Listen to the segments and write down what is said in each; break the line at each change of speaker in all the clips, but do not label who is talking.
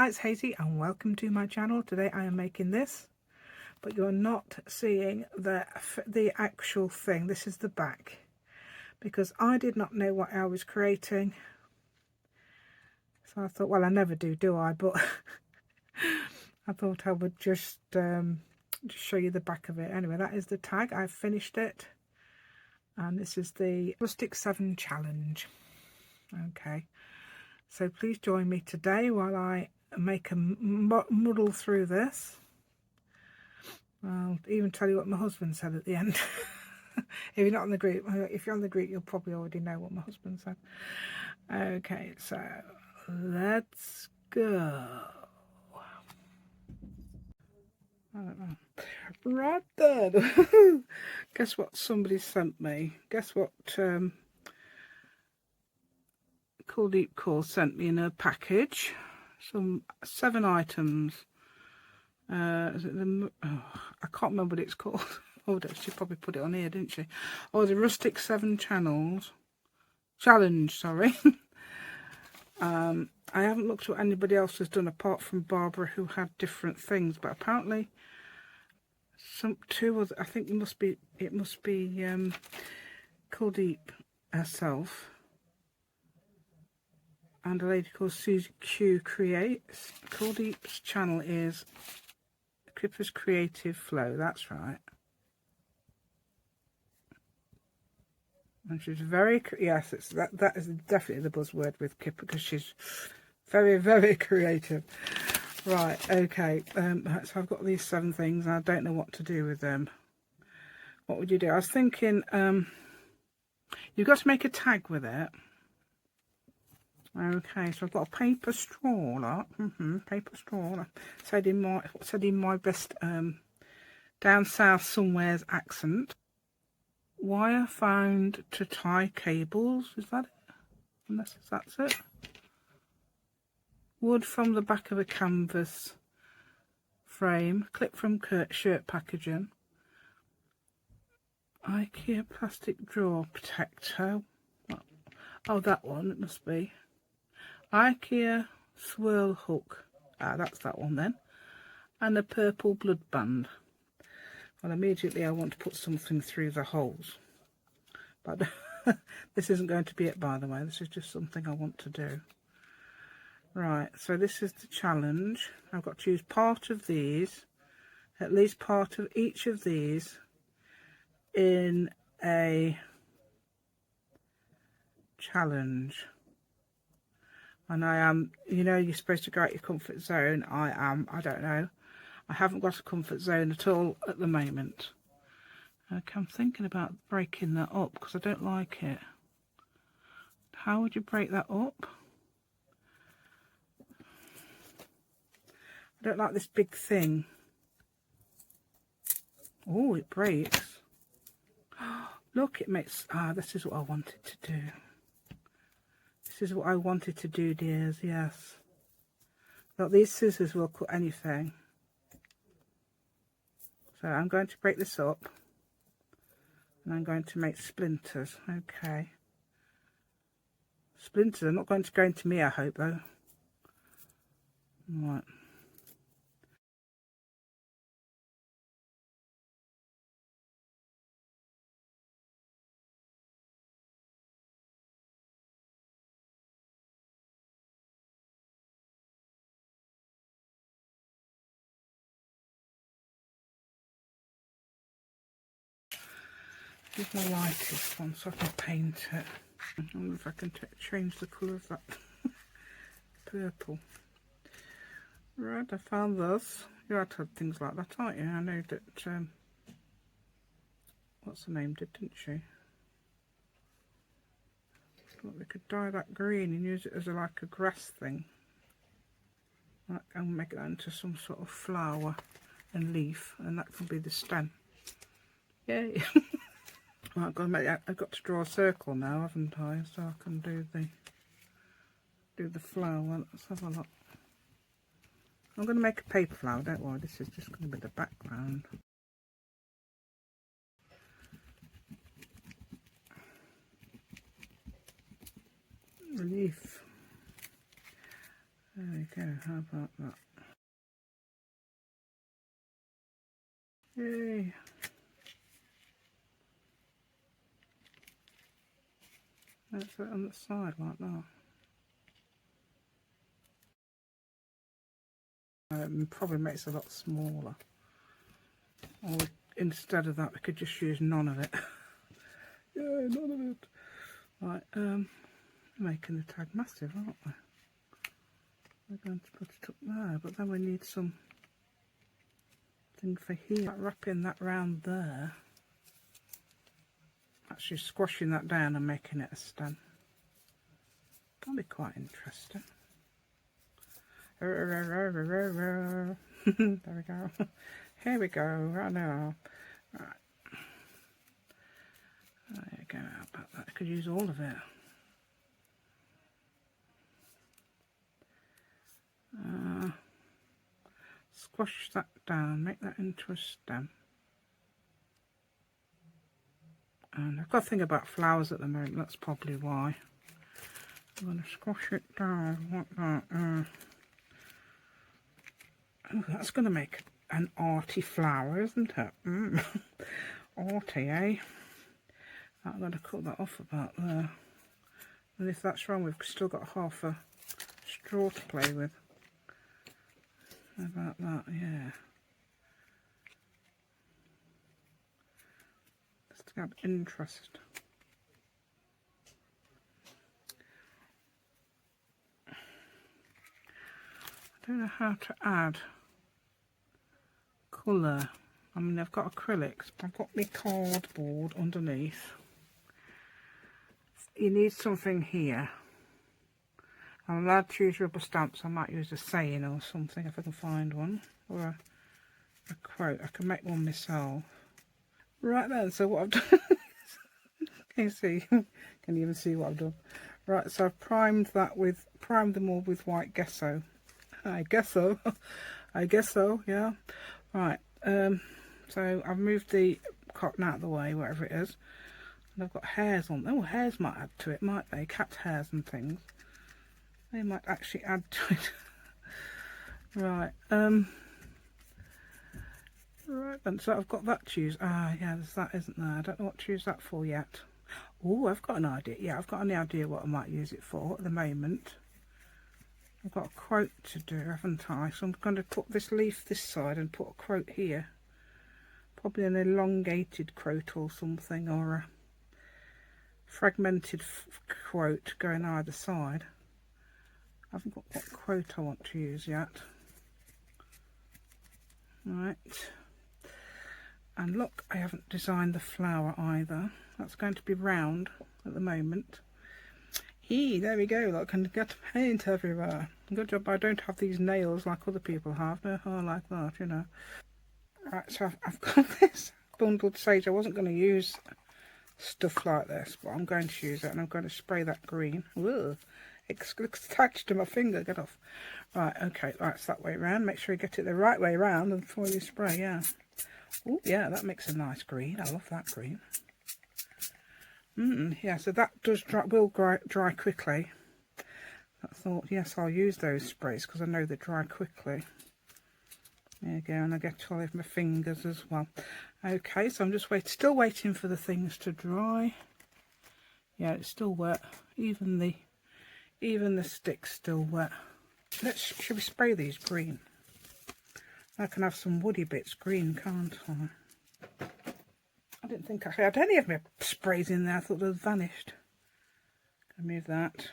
Hi, it's Hazy and welcome to my channel. Today I am making this, but you're not seeing the actual thing. This is the back, because I did not know what I was creating. So I thought, well, I never do I? But I thought I would just show you the back of it. Anyway, that is the tag. I've finished it. And this is the Rustic 7 challenge. Okay. So please join me today while I make a muddle through this. I'll even tell you what my husband said at the end. If you're not on the group, if you're on the group, you'll probably already know what my husband said. Okay, so let's go. I don't know. Right then. Guess what somebody sent me? Guess what Cool Deep Core sent me in a package? Some 7 items. Is it the, I can't remember what it's called. Oh, she probably put it on here, didn't she? Oh, the Rustic 7 challenge, sorry. I haven't looked at what anybody else has done apart from Barbara, who had different things, but apparently two other, I think it must be Cool Deep herself and a lady called Susie Q creates. Cool Deep's channel is Kipper's Creative Flow, that's right. And she's very, yes, that is definitely the buzzword with Kipper, because she's very, very creative. Right, okay, so I've got these 7 things and I don't know what to do with them. What would you do? I was thinking, you've got to make a tag with it. Okay, so I've got a paper straw, paper straw. Said in my best down south somewhere's accent. Wire found to tie cables, is that it? Unless that's it. Wood from the back of a canvas frame, clip from shirt packaging. IKEA plastic drawer protector. Oh, that one, it must be. IKEA swirl hook. Ah, that's that one then. And a purple blood band. Well, immediately I want to put something through the holes. But this isn't going to be it, by the way. This is just something I want to do. Right, so this is the challenge. I've got to use part of these, at least part of each of these, in a challenge. And I am, you know, you're supposed to go out your comfort zone. I don't know. I haven't got a comfort zone at all at the moment. Okay, I'm thinking about breaking that up because I don't like it. How would you break that up? I don't like this big thing. Oh, it breaks. Look, it makes... Ah, this is what I wanted to do. This is what I wanted to do, dears, yes. Look, these scissors will cut anything. So I'm going to break this up. And I'm going to make splinters. Okay. Splinters are not going to go into me, I hope, though. Right. Use my lightest one so I can paint it. I wonder if I can change the colour of that purple. Right, I found this. You had to have things like that, aren't you? I know that, what's the name did, didn't she? Thought we could dye that green and use it as like a grass thing. And make that into some sort of flower and leaf, and that can be the stem. Yay! Right, I've got to draw a circle now, haven't I? So I can do the flower. Let's have a look. I'm going to make a paper flower, don't worry. This is just going to be the background. Leaf. There we go, how about that? Yay! That's it on the side like that. Probably makes it a lot smaller. Or instead of that, we could just use none of it. Yeah, none of it. Right, making the tag massive, aren't we? We're going to put it up there, but then we need some thing for here. Wrapping that round there. Actually squashing that down and making it a stem. That'll be quite interesting. There we go. Here we go, right now. Right. There you go, how about that? I could use all of it. Squash that down, make that into a stem. And I've got to think about flowers at the moment, that's probably why. I'm going to squash it down like that. Oh, that's going to make an arty flower, isn't it? Arty, eh? I'm going to cut that off about there. And if that's wrong, we've still got half a straw to play with. How about that? Yeah. Just to have interest. I don't know how to add colour. I mean, I've got acrylics, but I've got my cardboard underneath. You need something here. I'm allowed to use rubber stamps. I might use a saying or something if I can find one, or a quote. I can make one myself. Right then, so what I've done, can you see? Can you even see what I've done? Right, so I've primed them all with white gesso. I guess so. I guess so, yeah. Right, so I've moved the cotton out of the way, whatever it is. And I've got hairs on them. Oh, hairs might add to it, might they? Cat hairs and things. They might actually add to it. Right, right then, so I've got that to use. Ah, yeah, there's that, isn't there? I don't know what to use that for yet. Oh, I've got an idea. Yeah, I've got an idea what I might use it for at the moment. I've got a quote to do, haven't I? So I'm going to put this leaf this side and put a quote here. Probably an elongated quote or something, or a fragmented quote going either side. I haven't got what quote I want to use yet. Right. And look, I haven't designed the flower either. That's going to be round at the moment. There we go, look, and get paint everywhere. Good job I don't have these nails like other people have. No hair like that, you know. Right, so I've got this bundled sage. I wasn't going to use stuff like this, but I'm going to use it, and I'm going to spray that green. Ugh, it's attached to my finger, get off. Right, okay, that's that way around. Make sure you get it the right way around before you spray, yeah. Oh, yeah, that makes a nice green. I love that green. Yeah, so that will dry quickly. I thought, yes, I'll use those sprays because I know they dry quickly. There you go, and I get all over my fingers as well. Okay, so I'm just still waiting for the things to dry. Yeah, it's still wet. Even the stick's still wet. Should we spray these green? I can have some woody bits green, can't I? I didn't think I had any of my sprays in there. I thought they'd vanished. Gonna move that.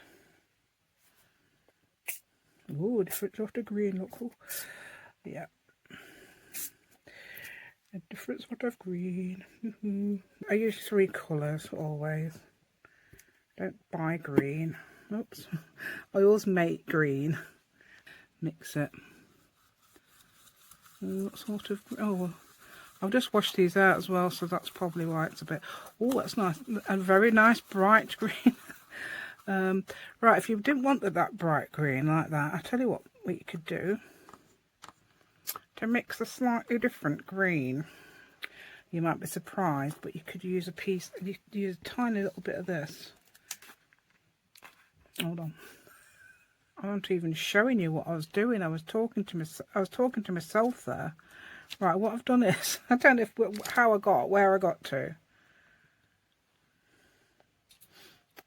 Ooh, different sort of green, look. Ooh. Yeah. A different sort of green. I use 3 colours always. Don't buy green. Oops. I always make green. Mix it. What sort of... Oh, I've just washed these out as well, so that's probably why it's a bit... Oh, that's nice. A very nice bright green. Right, if you didn't want that bright green like that, I tell you what you could do to mix a slightly different green. You might be surprised, but you could use you could use a tiny little bit of this. Hold on. wasn't even showing you what I was doing. I was talking to myself there. Right, what I've done is, I don't know where I got to.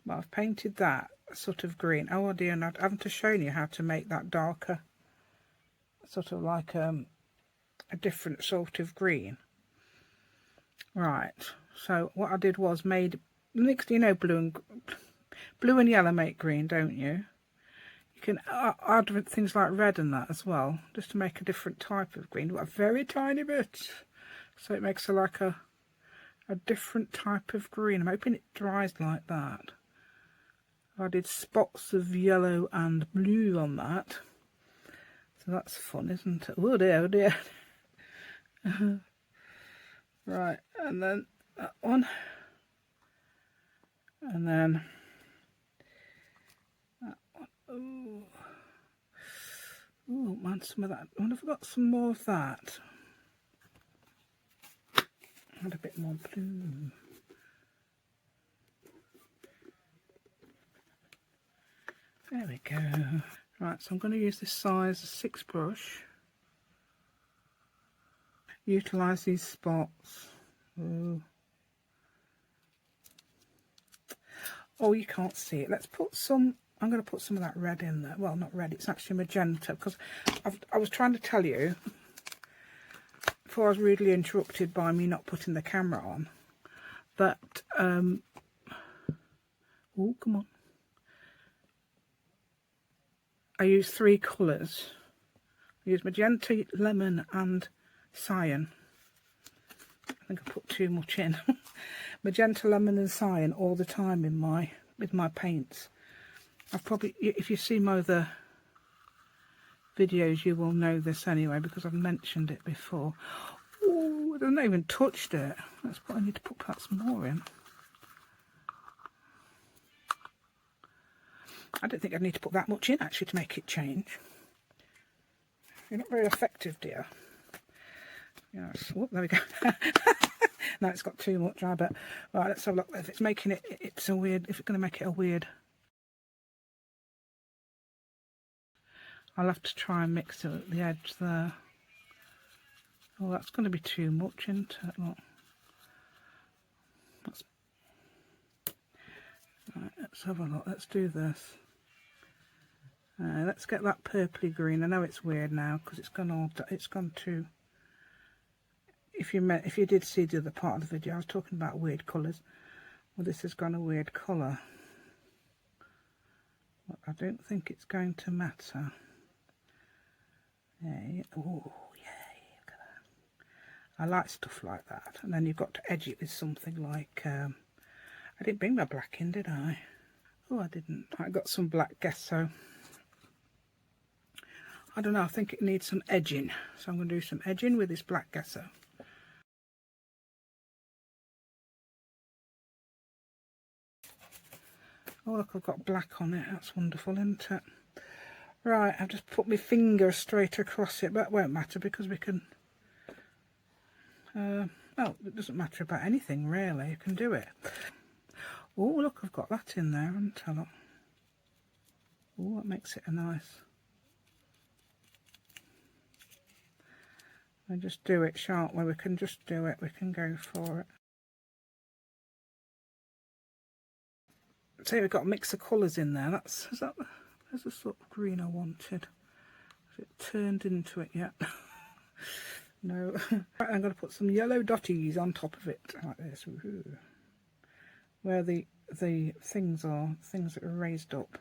But I've painted that sort of green. Oh dear, and I haven't shown you how to make that darker. Sort of like a different sort of green. Right, so what I did was mixed, you know, blue and yellow make green, don't you? You can add things like red and that as well, just to make a different type of green, but a very tiny bit. So it makes like a different type of green. I'm hoping it dries like that. I did spots of yellow and blue on that. So that's fun, isn't it? Oh dear, oh dear. Right, and then that one. And then that one. Oh man, some of that. I wonder if I've got some more of that. Add a bit more blue. There we go. Right, so I'm going to use this size 6 brush. Utilise these spots. Oh, you can't see it. Let's put some. I'm going to put some of that red in there. Well, not red. It's actually magenta, because I was trying to tell you before I was rudely interrupted by me not putting the camera on that. Oh, come on. I use 3 colours. I use magenta, lemon and cyan. I think I put too much in. Magenta, lemon and cyan all the time with my paints. I've probably, if you see my other videos, you will know this anyway, because I've mentioned it before. Oh, I've not even touched it. That's what I need to put perhaps more in. I don't think I need to put that much in actually to make it change. You're not very effective, dear. Yes. Oh, there we go. No, it's got too much, I bet. Right, let's have a look. If it's making it, it's a weird. If it's going to make it a weird, I'll have to try and mix it at the edge there. Oh, that's going to be too much, isn't it? Look. Right, let's have a look. Let's do this. Let's get that purpley green. I know it's weird now because it's gone to. If you did see the other part of the video, I was talking about weird colours. Well, this has gone a weird colour. But I don't think it's going to matter. Yeah. Oh, yay! Look at that. I like stuff like that. And then you've got to edge it with something like. I didn't bring my black in, did I? Oh, I didn't. I got some black gesso. I don't know. I think it needs some edging, so I'm going to do some edging with this black gesso. Oh look, I've got black on it. That's wonderful, isn't it? Right, I've just put my finger straight across it, but that won't matter because we can... well, it doesn't matter about anything really. You can do it. Oh look, I've got that in there, haven't I? Look. Oh, that makes it a nice... We just do it, shan't we? We can just do it. We can go for it. So we've got a mix of colours in there. That's the sort of green I wanted. Has it turned into it yet? No. Right, I'm going to put some yellow dotties on top of it like this. Woohoo. Where the things are, things that are raised up.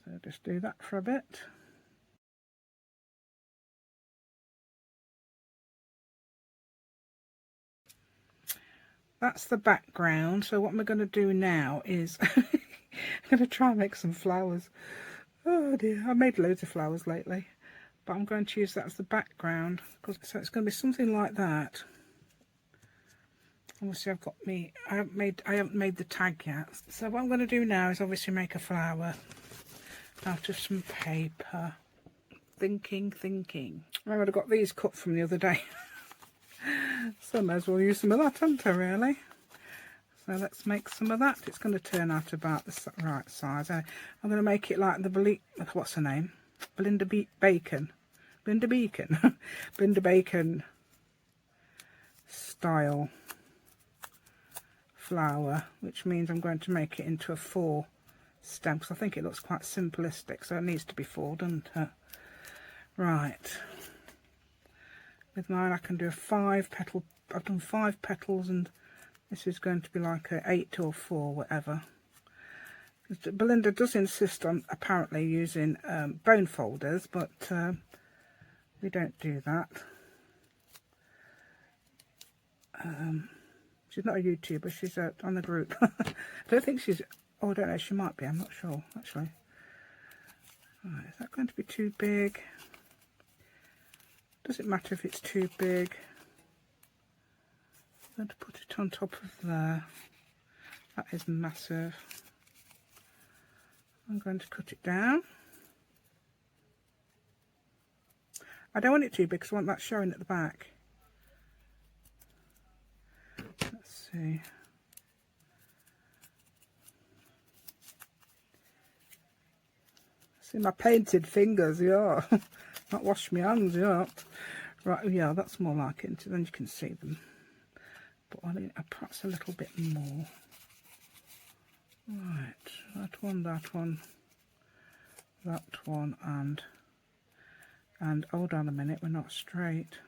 So just do that for a bit. That's the background. So what I'm going to do now is I'm going to try and make some flowers. Oh dear, I've made loads of flowers lately, but I'm going to use that as the background. So it's going to be something like that. Obviously I've got I haven't made the tag yet. So what I'm going to do now is obviously make a flower out of some paper. Thinking. I would have got these cut from the other day. So I may as well use some of that, haven't I, really? So So let's make some of that. It's going to turn out about the right size. I'm going to make it like the what's her name? Belinda Bacon. Belinda Bacon. Belinda Bacon style flower, which means I'm going to make it into a 4 stem, because I think it looks quite simplistic, so it needs to be 4, doesn't it? Right. With mine I can do a 5 petal. I've done 5 petals, and this is going to be like a 8 or 4, whatever. Belinda does insist on apparently using bone folders, but we don't do that. She's not a YouTuber, she's on the group. I don't think she's, oh I don't know, she might be, I'm not sure actually. Right, is that going to be too big? Does it matter if it's too big? I'm going to put it on top of there. That is massive. I'm going to cut it down. I don't want it too big because I want that showing at the back. Let's see. See my painted fingers, yeah. Not wash my hands, yeah. Right, yeah, that's more like it, then you can see them. But I think perhaps a little bit more. Right, that one, and hold on a minute, we're not straight.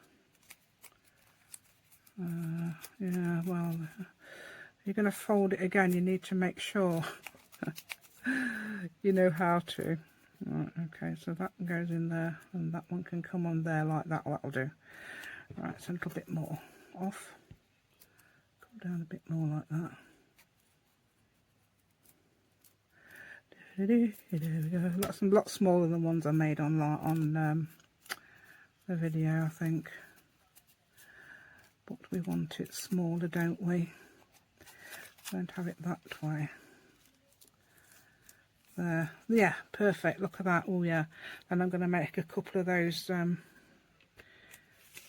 Yeah, well, you're going to fold it again, you need to make sure you know how to. Right, okay, so that goes in there, and that one can come on there like that. That'll do. Right, it's a little bit more off. Come down a bit more like that. There we go. That's a lot smaller than ones I made on the video, I think. But we want it smaller, don't we? Don't have it that way. There, yeah, perfect. Look at that. Oh yeah, and I'm going to make a couple of those.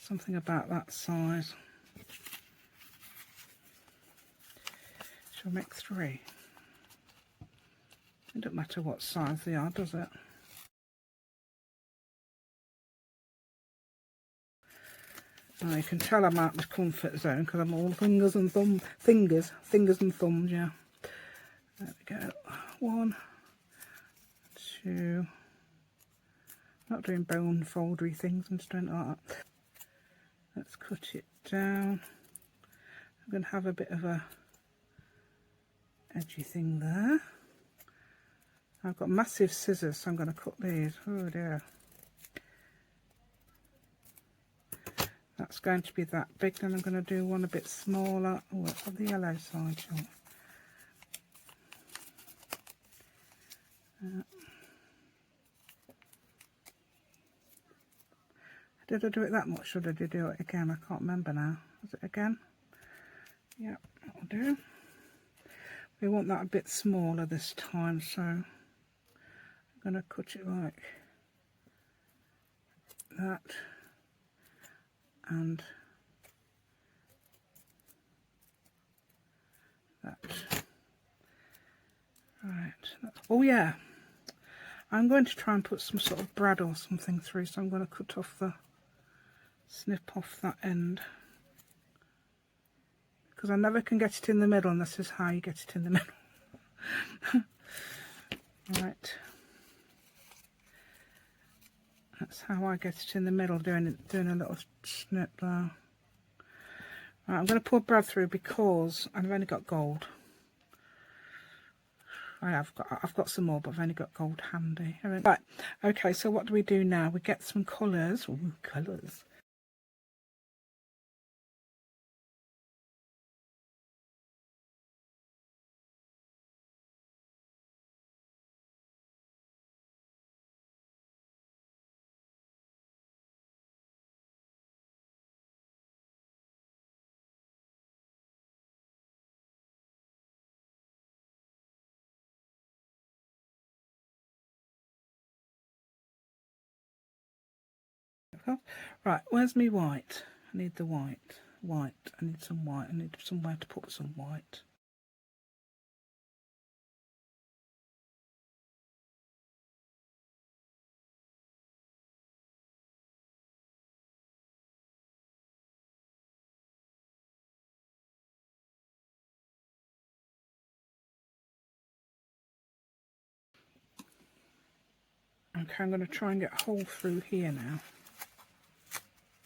Something about that size. Shall I make 3? It doesn't matter what size they are, does it? Now you can tell I'm out of my comfort zone because I'm all fingers and thumbs, yeah. There we go. 1, 2. Not doing bone foldery things, I'm just doing it like that. Let's cut it down. I'm going to have a bit of a edgy thing there. I've got massive scissors, so I'm going to cut these. Oh dear. That's going to be that big. Then I'm going to do one a bit smaller. Oh, it's on the yellow side, shall I? Did I do it that much, or did I do it again? I can't remember now. Was it again? Yep, that'll do. We want that a bit smaller this time, so I'm going to cut it like that. And that. Right. Oh yeah. I'm going to try and put some sort of brad or something through, so I'm going to cut off snip off that end. Because I never can get it in the middle, and this is how you get it in the middle. Right. That's how I get it in the middle, doing a little snip there. Right, I'm going to pour brad through because I've only got gold. I've got some more, but I've only got gold handy. Right, okay, so what do we do now? We get some colours. Ooh, colours. Right, where's me white? I need the white. I need some white. I need somewhere to put some white. Okay, I'm going to try and get a hole through here now.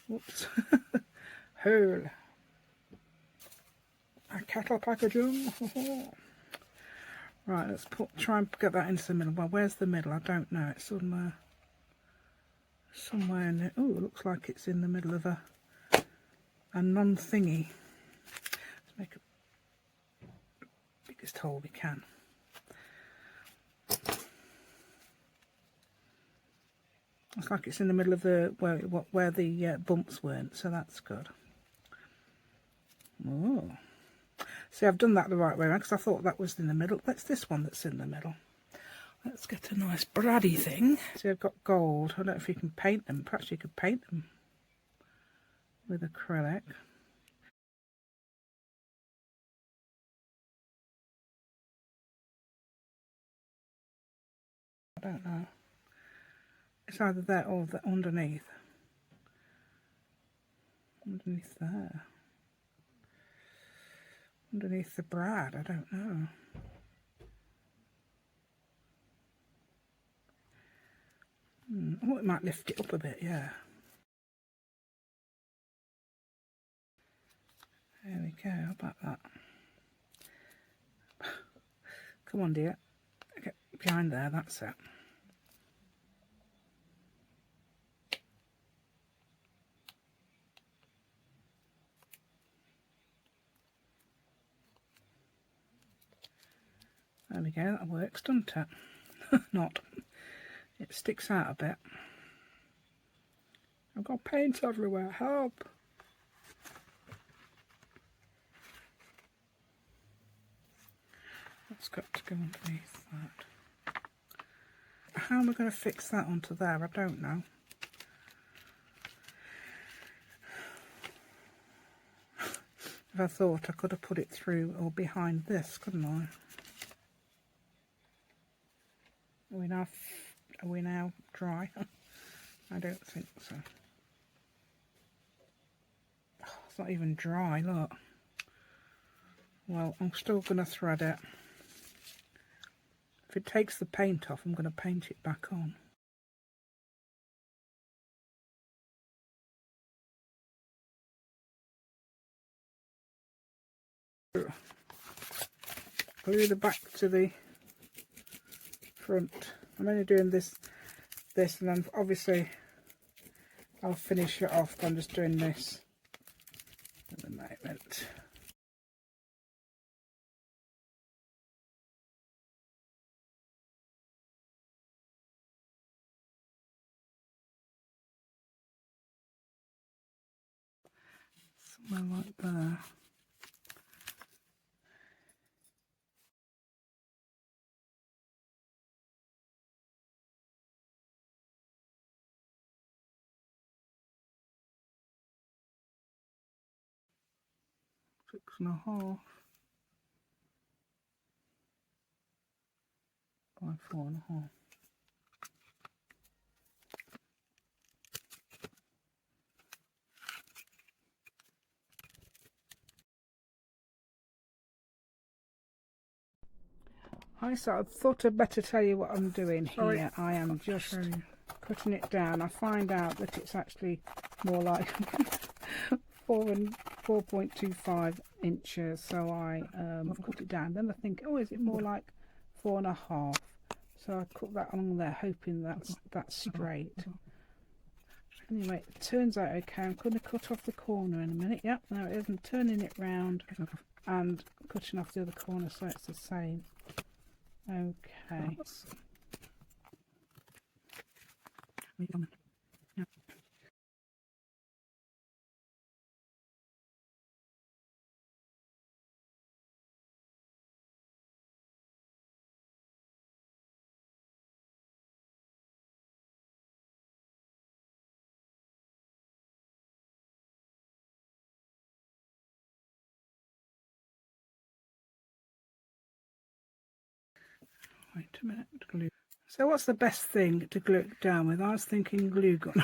Whoops. Hole. A cattle packaging. Right, let's try and get that into the middle. Well, where's the middle? I don't know. It's somewhere in there. Oh, it looks like it's in the middle of a non-thingy. Let's make a biggest hole we can. Looks like it's in the middle of the where the bumps weren't, so that's good. Oh, see, I've done that the right way around because I thought that was in the middle. That's this one that's in the middle. Let's get a nice brady thing. See, I've got gold. I don't know if you can paint them. Perhaps you could paint them with acrylic. I don't know. It's either there or underneath. Underneath there. Underneath the brad, I don't know. Oh, it might lift it up a bit, yeah. There we go, how about that? Come on, dear. Get behind there, that's it. There we go, that works, doesn't it? Not. It sticks out a bit. I've got paint everywhere, help! That's got to go underneath that. How am I going to fix that onto there? I don't know. If I thought I could have put it through or behind this, couldn't I? Are we now dry? I don't think so. Oh, it's not even dry, look. Well, I'm still going to thread it. If it takes the paint off, I'm going to paint it back on. Glue the back to the front. I'm only doing this, and then obviously I'll finish it off. I'm just doing this at the moment. Somewhere like there. Six and a half by 4.5. Hi, so I thought I'd better tell you what I'm doing here. I am just cutting it down. I find out that it's actually more like 4.25 inches, so I cut it down. Then I think, oh, is it more like 4.5? So I cut that along there, hoping that's straight. Anyway, it turns out okay. I'm going to cut off the corner in a minute. Yep, no, it isn't. Turning it round and cutting off the other corner so it's the same. Okay. Wait a minute. Glue. So what's the best thing to glue it down with? I was thinking glue gun.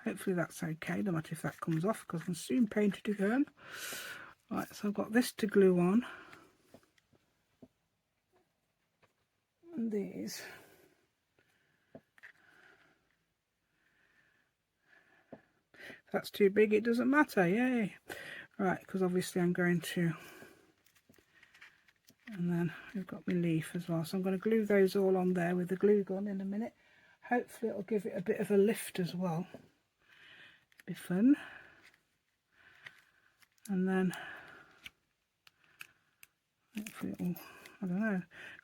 Hopefully that's okay, no matter if that comes off, because I'm soon paint it again. Right, so I've got this to glue on. And these. If that's too big, it doesn't matter. Yay. Right, because obviously I'm going to, and then we've got my leaf as well. So I'm going to glue those all on there with the glue gun in a minute. Hopefully it'll give it a bit of a lift as well. Be fun. And then hopefully it'll, I don't know.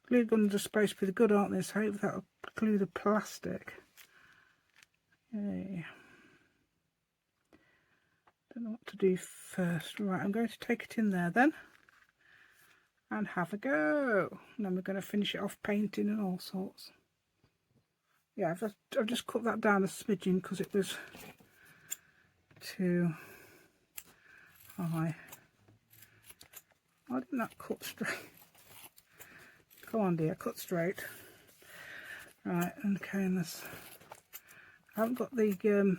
Glue guns are supposed to be good, aren't they? So I hope that'll glue the plastic. Yay. Don't know what to do first. Right, I'm going to take it in there then and have a go. And then we're going to finish it off painting and all sorts. Yeah, I've just cut that down a smidgen because it was too high. Why didn't that cut straight? Come on dear, cut straight. Right, okay, and this, I haven't got the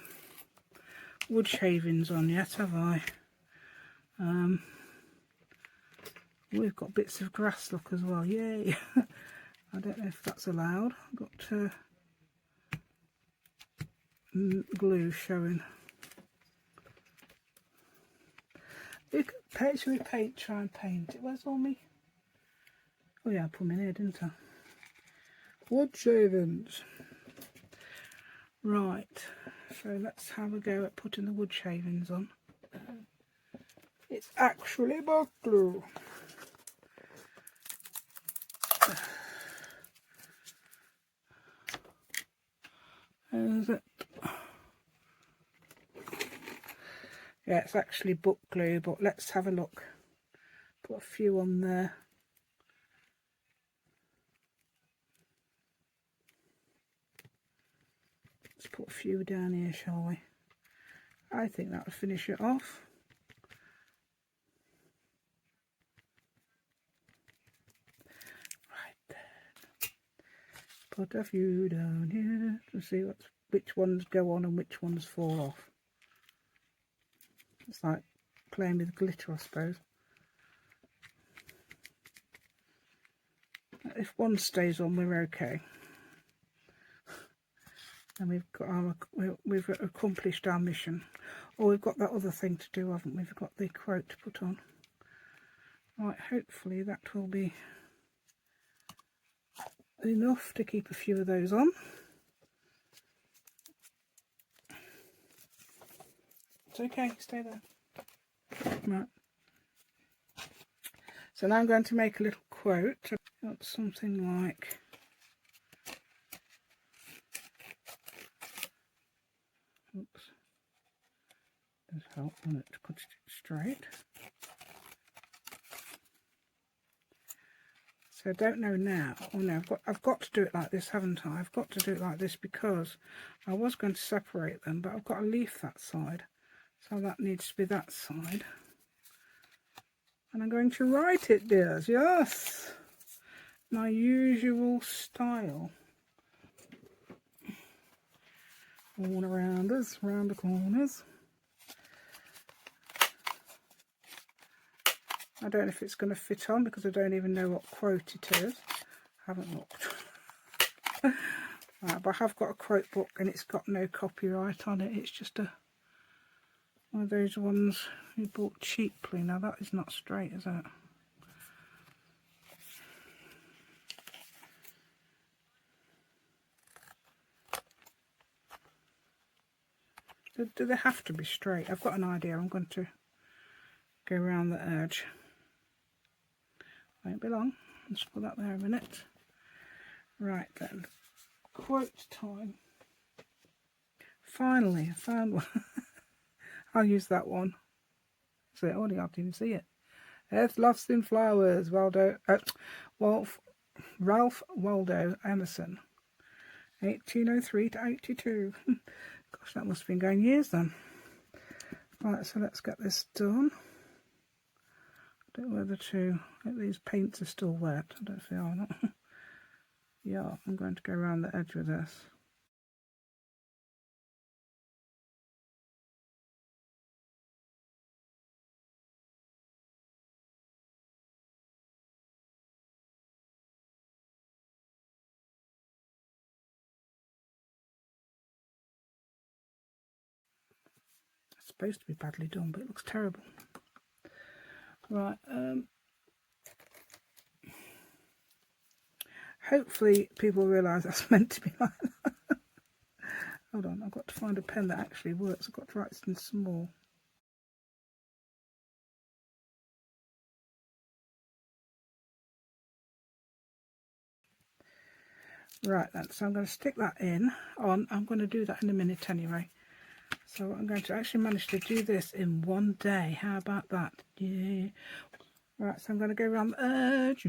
wood shavings on yet, have I? We've got bits of grass, look, as well. Yay. I don't know if that's allowed. I've got glue showing. You could paint, should we paint, try and paint it? Where's all me? Oh yeah, I put them in here, didn't I? Wood shavings. Right, so let's have a go at putting the wood shavings on. It's actually bog glue. Is it? Yeah, it's actually book glue, but let's have a look. Put a few on there. Let's put a few down here, shall we? I think that will finish it off. Right there. Put a few down here to see which ones go on and which ones fall off. It's like playing with glitter, I suppose. If one stays on, we're okay. And we've accomplished our mission. Oh, we've got that other thing to do, haven't we? We've got the quote to put on. Right, hopefully that will be enough to keep a few of those on. It's okay, stay there. Right. So now I'm going to make a little quote. Got something like, oops, does help when it puts it straight. So I don't know now. Oh no, I've got to do it like this, haven't I? I've got to do it like this because I was going to separate them, but I've got to leave that side. So that needs to be that side. And I'm going to write it, dears. Yes! My usual style. All around us, around the corners. I don't know if it's going to fit on because I don't even know what quote it is. I haven't looked. Right, but I have got a quote book and it's got no copyright on it. It's just one of those ones you bought cheaply. Now that is not straight, is it? Do they have to be straight? I've got an idea. I'm going to go around the edge. Won't be long. Let's put that there a minute. Right then. Quote time. Finally, I found one. I'll use that one. So I only have to even see it. Earth Lost in Flowers, Ralph Waldo Emerson, 1803 to 82. Gosh, that must have been going years then. Right, so let's get this done. I don't know whether to, these paints are still wet. I don't see how not. Yeah, I'm going to go around the edge with this. supposed to be badly done, but it looks terrible. Right, hopefully people realise that's meant to be like that. Hold on, I've got to find a pen that actually works. I've got to write something small. Right then, so I'm going to stick that on. I'm going to do that in a minute anyway. So I'm going to actually manage to do this in one day. How about that? Yeah. Right, so I'm going to go around the edge.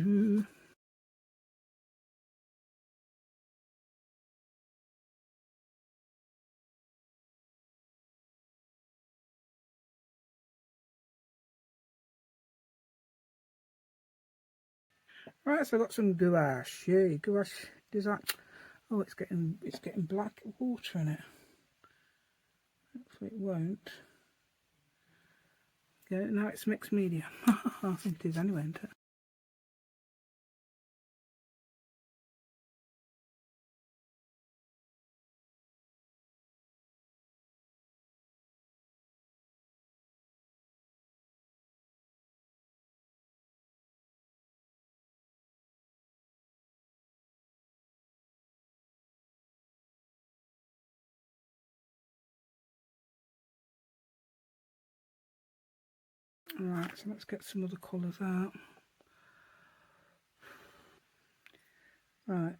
Right, so I've got some gouache. Yay, gouache design. Oh, it's getting black water in it. Hopefully it won't. Yeah, now it's mixed media. I think it is anyway, isn't it? Right, so let's get some other colours out. Right.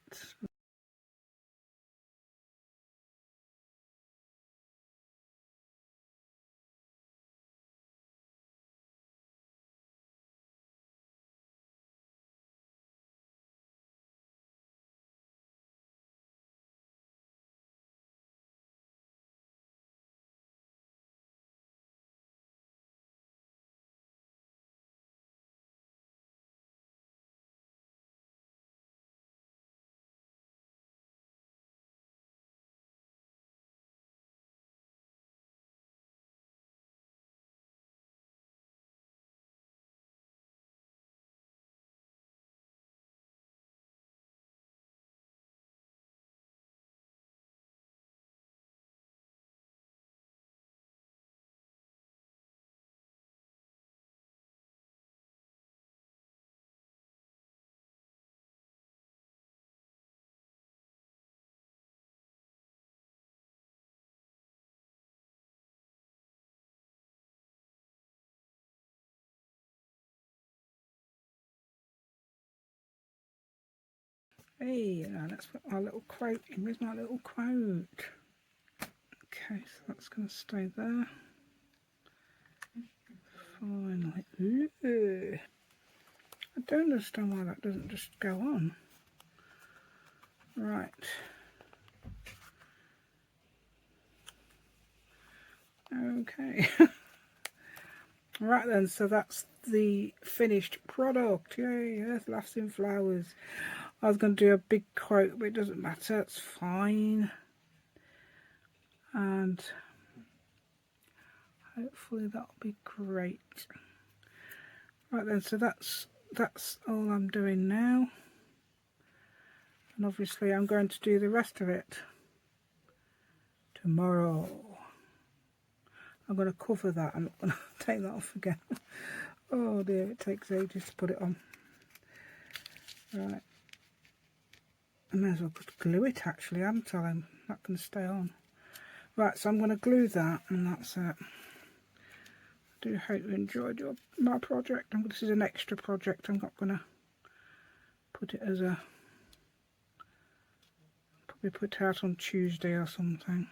Hey, now let's put our little quote in. Where's my little quote? Okay, so that's going to stay there. Finally. Ooh. I don't understand why that doesn't just go on. Right. Okay. Right then, so that's the finished product. Yay, Earth Laughs in Flowers. I was going to do a big quote, but it doesn't matter. It's fine. And hopefully that'll be great. Right then, so that's all I'm doing now. And obviously I'm going to do the rest of it tomorrow. I'm going to cover that. I'm not going to take that off again. Oh dear, it takes ages to put it on. Right. I may as well just glue it actually, haven't I? I'm not going to stay on. Right, so I'm going to glue that and that's it. I do hope you enjoyed my project. This is an extra project. I'm not going to put it as a... probably put it out on Tuesday or something.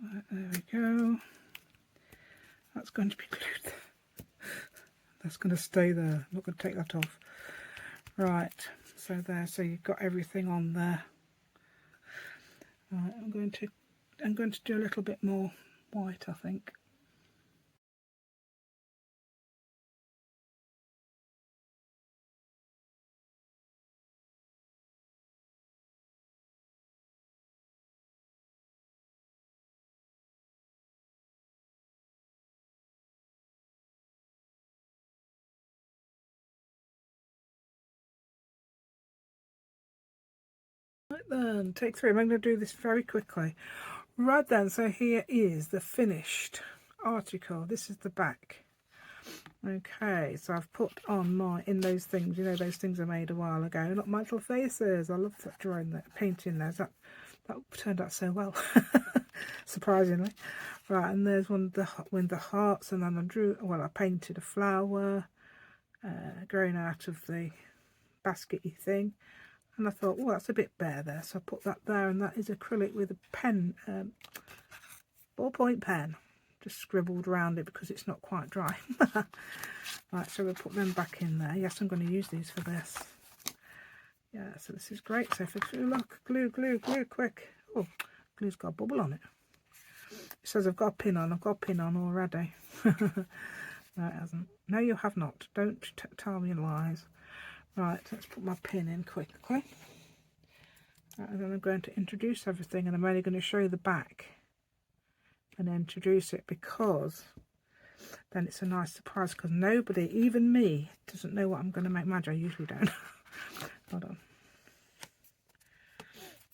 Right, there we go. That's going to be glued. That's going to stay there. I'm not going to take that off. Right, so there. So you've got everything on there. Right, I'm going to do a little bit more white, I think. then, take 3. I'm going to do this very quickly. Right then, so here is the finished article. This is the back. Okay, so I've put on in those things, you know, those things I made a while ago. Look, my little faces. I love that drawing, that painting there. That turned out so well, surprisingly. Right, and there's one with the hearts, and then I painted a flower growing out of the baskety thing. And I thought, oh, that's a bit bare there, so I put that there, and that is acrylic with a pen, ballpoint pen. Just scribbled around it because it's not quite dry. Right, so we'll put them back in there. Yes, I'm going to use these for this. Yeah, so this is great. So if you look, glue, quick. Oh, glue's got a bubble on it. It says I've got a pin on. I've got a pin on already. No, it hasn't. No, you have not. Don't tell me lies. Right, let's put my pin in quickly. Right, and then I'm going to introduce everything, and I'm only going to show you the back and introduce it, because then it's a nice surprise, because nobody, even me, doesn't know what I'm going to make. Mind you, I usually don't. Hold on.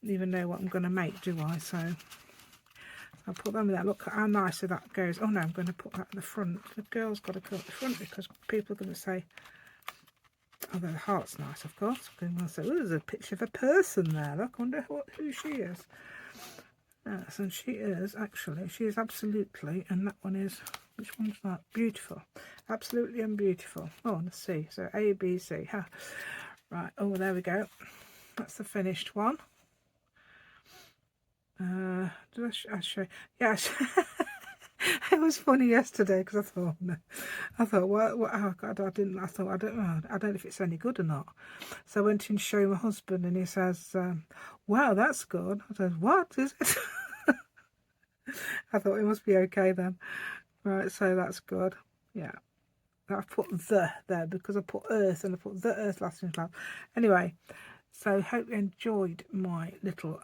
Even know what I'm going to make, do I? So I'll put them in there. Look how nicely that goes. Oh no, I'm going to put that at the front. The girl's got to go at the front, because people are going to say, oh, the heart's nice, of course. I'm going to say, oh, there's a picture of a person there. Look, I wonder who she is. Yes, and she is absolutely, and that one is, which one's that? Beautiful. Absolutely and beautiful. Oh, and a C. So A, B, C. Huh. Right, oh, there we go. That's the finished one. Did I show? Yes. It was funny yesterday, because I thought, what, oh God, I don't know if it's any good or not. So I went in to show my husband, and he says, wow, that's good. I said, what is it? I thought it must be okay then. Right, so that's good. Yeah. I've put the there because I put earth, and I put the earth last in class. Anyway, so hope you enjoyed my little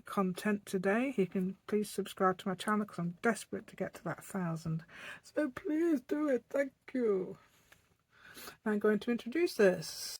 content today. You can please subscribe to my channel, because I'm desperate to get to that 1,000. So please do it. Thank you. I'm going to introduce this.